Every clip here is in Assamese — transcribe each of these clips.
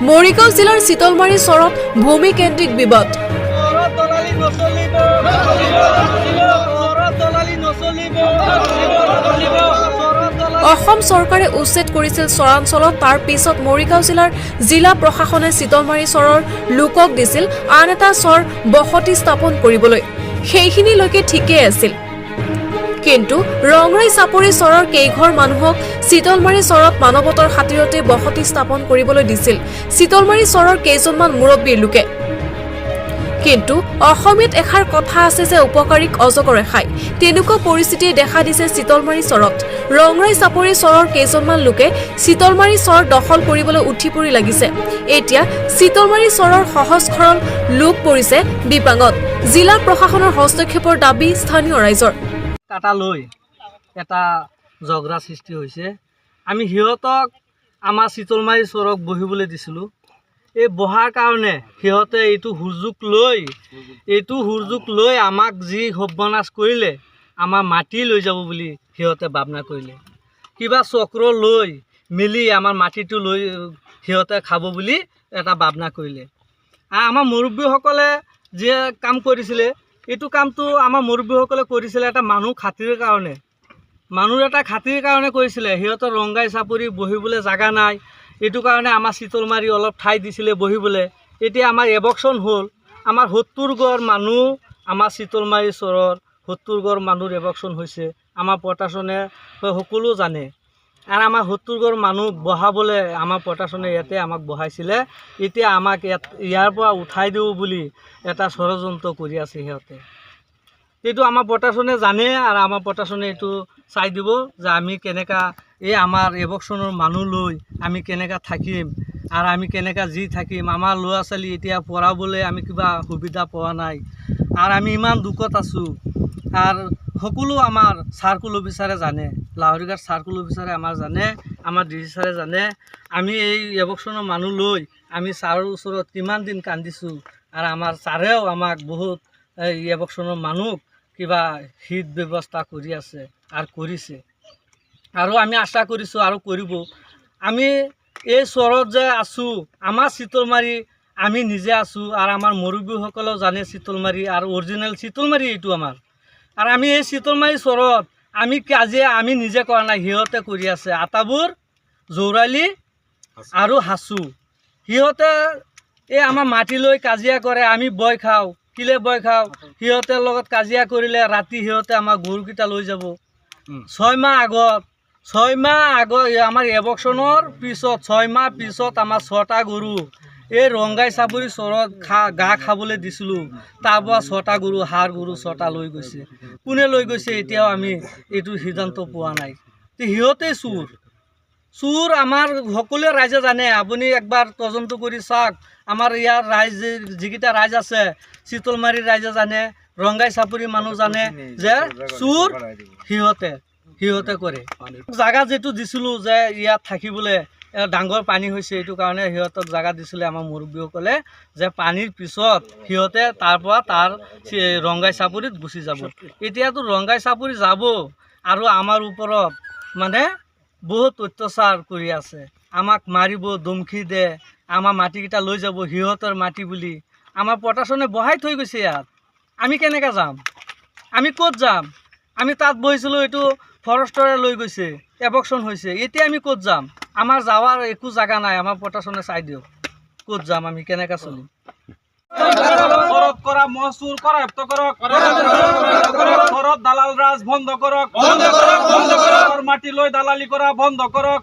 মৰিগাঁও জিলাৰ চিতলমাৰী চৰত ভূমি কেন্দ্ৰিক বিবাদ। অসম চৰকাৰে উচ্ছেদ কৰিছিল চৰাঞ্চলত। তাৰ পিছত মৰিগাঁও জিলাৰ জিলা প্ৰশাসনে চিতলমাৰী চৰৰ লোকক দিছিল আন এটা চৰ বসতি স্থাপন কৰিবলৈ। সেইখিনিলৈকে ঠিকেই আছিল, কিন্তু ৰংৰাই চাপৰি চৰৰ কেইঘৰ মানুহক চিতলমাৰী চৰত মানৱতৰ খাতিৰতে বসতি স্থাপন কৰিবলৈ দিছিল চিতলমাৰী চৰৰ কেইজনমান মুৰব্বীৰ লোকে। কিন্তু অসমীয়াত এষাৰ কথা আছে যে উপকাৰীক অজগৰে খায়। তেনেকুৱা পৰিস্থিতিয়ে দেখা দিছে চিতলমাৰী চৰত। ৰংৰাই চাপৰি চৰৰ কেইজনমান লোকে চিতলমাৰী চৰ দখল কৰিবলৈ উঠি পৰি লাগিছে। এতিয়া চিতলমাৰী চৰৰ সহজ সৰল লোক পৰিছে বিপাঙত। জিলা প্ৰশাসনৰ হস্তক্ষেপৰ দাবী স্থানীয় ৰাইজৰ। কাটা লৈ এটা ঝগড়া সৃষ্টি হৈছে। আমি সিহঁতক আমাৰ চিতলমাৰী চৰক বহিবলৈ দিছিলোঁ। এই বহাৰ কাৰণে সিহঁতে এইটো সুযোগ লৈ আমাক যি সৰ্বনাশ কৰিলে, আমাৰ মাটি লৈ যাব বুলি সিহঁতে ভাৱনা কৰিলে। কিবা চক্ৰ লৈ মিলি আমাৰ মাটিটো লৈ সিহঁতে খাব বুলি এটা ভাৱনা কৰিলে। আৰু আমাৰ মুৰব্বীসকলে যি কাম কৰিছিলে, এইটো কামটো আমাৰ মুৰব্বীসকলে কৰিছিলে এটা মানুহ খাতিৰ কাৰণে, কৰিছিলে। সিহঁতৰ ৰংগাই চাপৰি বহিবলৈ জাগা নাই, এইটো কাৰণে আমাৰ চিতলমাৰী অলপ ঠাই দিছিলে বহিবলৈ। এতিয়া আমাৰ এবকশ্যন হ'ল, আমাৰ 70 ঘৰ মানুহ আমাৰ চিতলমাৰী চৰৰ 70 ঘৰ মানুহৰ এবকশ্যন হৈছে। আমাৰ প্ৰশাসনে সকলো জানে। আৰু আমাৰ 70 ঘৰ মানুহ বহাবলৈ আমাৰ প্ৰশাসনে ইয়াতে আমাক বহাইছিলে। এতিয়া আমাক ইয়াৰ পৰা উঠাই দিওঁ বুলি এটা ষড়যন্ত্ৰ কৰি আছে সিহঁতে। এইটো আমাৰ প্ৰশাসনে জানে, আৰু আমাৰ প্ৰশাসনে এইটো চাই দিব যে আমি কেনেকা এই আমাৰ এবকশ্যনৰ মানুহ লৈ আমি কেনেকা থাকিম, আৰু আমি কেনেকা যি থাকিম। আমাৰ ল'ৰা ছোৱালী এতিয়া পঢ়াবলৈ আমি কিবা সুবিধা পোৱা নাই, আৰু আমি ইমান দুখত আছোঁ। আৰু সকলো আমাৰ চাৰ্কুল অফিচাৰে জানে, লাহৰীঘাট চাৰ্কুল অফিচাৰে আমাৰ জানে, আমাৰ ডি চি ছাৰে জানে। আমি এই এবকশ্যনৰ মানুহ লৈ আমি ছাৰৰ ওচৰত কিমান দিন কান্দিছোঁ, আৰু আমাৰ ছাৰেও আমাক বহুত এই এবকশ্যনৰ মানুহক কিবা হিত ব্যৱস্থা কৰি আছে আৰু কৰিছে, আৰু আমি আশা কৰিছোঁ আৰু কৰিব। আমি এই চৰত যে আছোঁ, আমাৰ চিতলমাৰী আমি নিজে আছোঁ, আৰু আমাৰ মুৰব্বীসকলেও জানে চিতলমাৰী, আৰু অৰিজিনেল চিতলমাৰী এইটো আমাৰ। আৰু আমি এই চিতলমাৰী চৰত আমি কাজিয়া আমি নিজে কৰা নাই, সিহঁতে কৰি আছে। আটাবোৰ, জৌৰালি আৰু হাচু, সিহঁতে এই আমাৰ মাটি লৈ কাজিয়া কৰে। আমি বয় খাওঁ, কিলে বয় খাওঁ, সিহঁতৰ লগত কাজিয়া কৰিলে ৰাতি সিহঁতে আমাৰ গৰুকেইটা লৈ যাব। 6 মাহ আগত আমাৰ এবকশ্যনৰ পিছত 6 মাহ পিছত আমাৰ 6টা গৰু এই ৰংগাই চাপৰি চৰত গা খাবলৈ দিছিলোঁ। তাৰপৰা 6টা গৰু, হাড় গৰু 6টা লৈ গৈছে। কোনে লৈ গৈছে এতিয়াও আমি এইটো সিদ্ধান্ত পোৱা নাই। সিহঁতেই চোৰ আমাৰ সকলোৱে ৰাইজে জানে। আপুনি একবাৰ তদন্ত কৰি চাওক। আমাৰ ইয়াৰ ৰাইজ যিকেইটা ৰাইজ আছে, চিতলমাৰীৰ ৰাইজে জানে, ৰংগাই চাপৰি মানুহ জানে যে চোৰ সিহঁতে কৰে। জাগা যিটো দিছিলোঁ যে ইয়াত থাকিবলৈ, ডাঙৰ পানী হৈছে, এইটো কাৰণে সিহঁতক জাগা দিছিলে আমাৰ মুৰব্বীসকলে, যে পানীৰ পিছত সিহঁতে তাৰ ৰংগাই চাপৰিত গুচি যাব। এতিয়াতো ৰংগাই চাপৰি যাব, আৰু আমাৰ ওপৰত মানে বহুত অত্যাচাৰ কৰি আছে। আমাক মাৰিব, ধমকি দে, আমাৰ মাটিকেইটা লৈ যাব, সিহঁতৰ মাটি বুলি আমাৰ প্ৰশাসনে বহাই থৈ গৈছে ইয়াত। আমি কেনেকৈ যাম? আমি ক'ত যাম? আমি তাত বহিছিলোঁ, এইটো ফৰেষ্টৰে লৈ গৈছে, এবকশ্যন হৈছে। এতিয়া আমি ক'ত যাম? আমাৰ যাৱাৰ একো জাগা নাই। আমাৰ প্ৰশাসনে চাই দিয়ক, ক'ত যাম আমি, কেনেকৈ চলিম? দালাল ৰাজ বন্ধ কৰক, মাটি লৈ দালালি কৰা বন্ধ কৰক,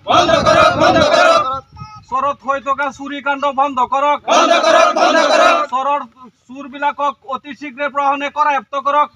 চৰত হৈ থকা চুৰি কাণ্ড বন্ধ কৰক, চৰৰ চোৰবিলাকক অতি শীঘ্ৰে প্ৰহৰণে কৰায়ত্ব কৰক।